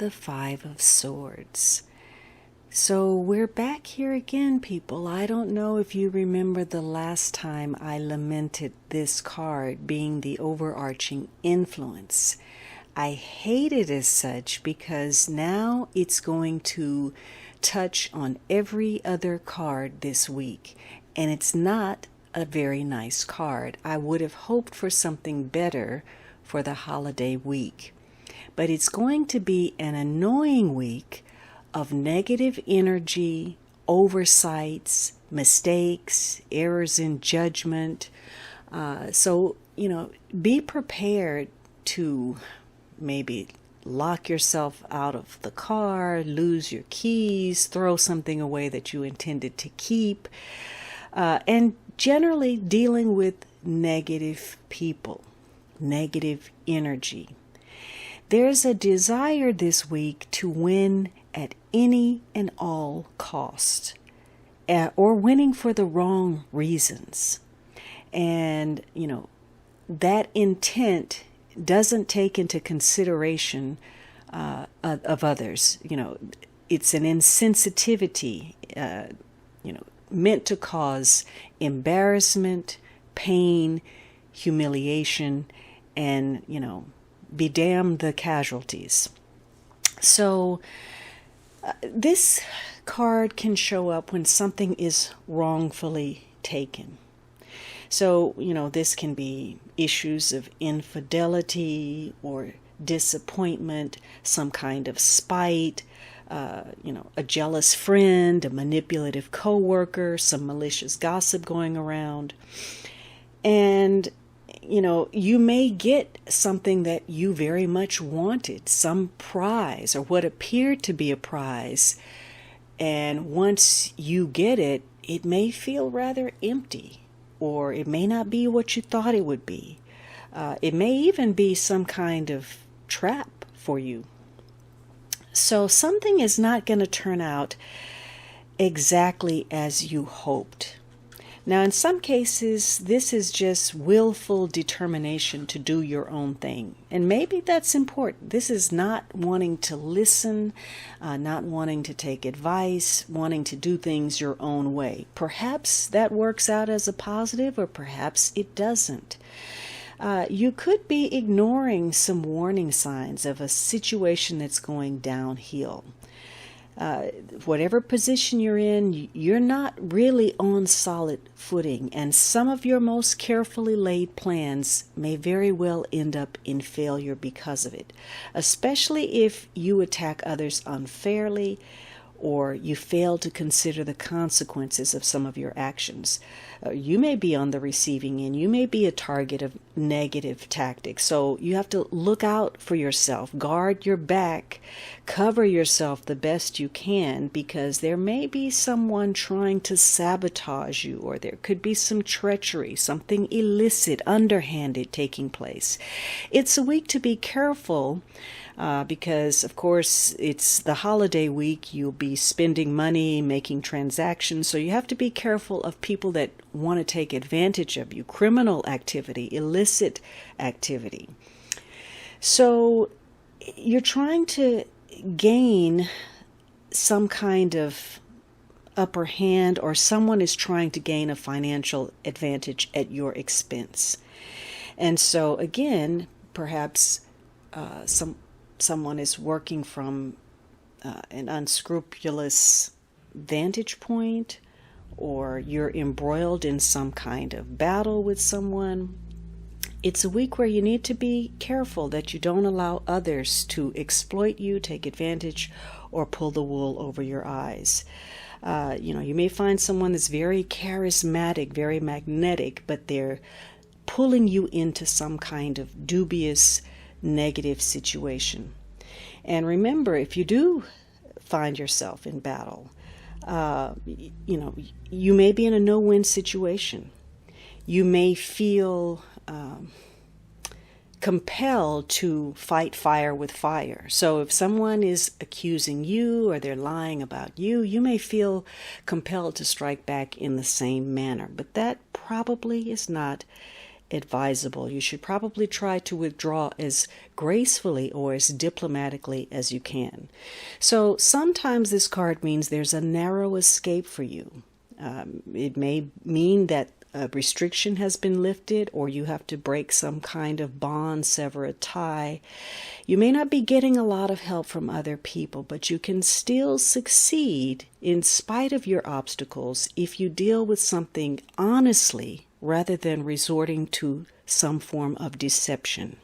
the Five of Swords. So we're back here again, people. I don't know if you remember the last time I lamented this card being the overarching influence. I hate it as such because now it's going to touch on every other card this week, and it's not a very nice card. I would have hoped for something better for the holiday week, but it's going to be an annoying week of negative energy, oversights, mistakes, errors in judgment. So, be prepared to maybe lock yourself out of the car, lose your keys, throw something away that you intended to keep, and generally dealing with negative people, negative energy. There's a desire this week to win at any and all cost, or winning for the wrong reasons. And, that intent doesn't take into consideration of others. It's an insensitivity, meant to cause embarrassment, pain, humiliation, and, be damned the casualties. So this card can show up when something is wrongfully taken. So, this can be issues of infidelity or disappointment, some kind of spite, a jealous friend, a manipulative coworker, some malicious gossip going around. And you may get something that you very much wanted, some prize or what appeared to be a prize. And once you get it, it may feel rather empty, or it may not be what you thought it would be. It may even be some kind of trap for you. So something is not going to turn out exactly as you hoped. Now, in some cases, this is just willful determination to do your own thing. And maybe that's important. This is not wanting to listen, not wanting to take advice, wanting to do things your own way. Perhaps that works out as a positive, or perhaps it doesn't. You could be ignoring some warning signs of a situation that's going downhill. Whatever position you're in, you're not really on solid footing, and some of your most carefully laid plans may very well end up in failure because of it, especially if you attack others unfairly or you fail to consider the consequences of some of your actions. You may be on the receiving end. You may be a target of negative tactics. So you have to look out for yourself, guard your back, cover yourself the best you can, because there may be someone trying to sabotage you, or there could be some treachery, something illicit, underhanded taking place. It's a week to be careful. Because, of course, it's the holiday week. You'll be spending money, making transactions, so you have to be careful of people that want to take advantage of you, criminal activity, illicit activity. So you're trying to gain some kind of upper hand, or someone is trying to gain a financial advantage at your expense. And so, again, perhaps someone is working from an unscrupulous vantage point, or you're embroiled in some kind of battle with someone. It's a week where you need to be careful that you don't allow others to exploit you, take advantage, or pull the wool over your eyes. You may find someone that's very charismatic, very magnetic, but they're pulling you into some kind of dubious, negative situation. And remember, if you do find yourself in battle, you may be in a no-win situation. You may feel compelled to fight fire with fire. So if someone is accusing you, or they're lying about you, you may feel compelled to strike back in the same manner. But that probably is not advisable. You should probably try to withdraw as gracefully or as diplomatically as you can. So sometimes this card means there's a narrow escape for you. It may mean that a restriction has been lifted, or you have to break some kind of bond, sever a tie. You may not be getting a lot of help from other people, but you can still succeed in spite of your obstacles if you deal with something honestly rather than resorting to some form of deception.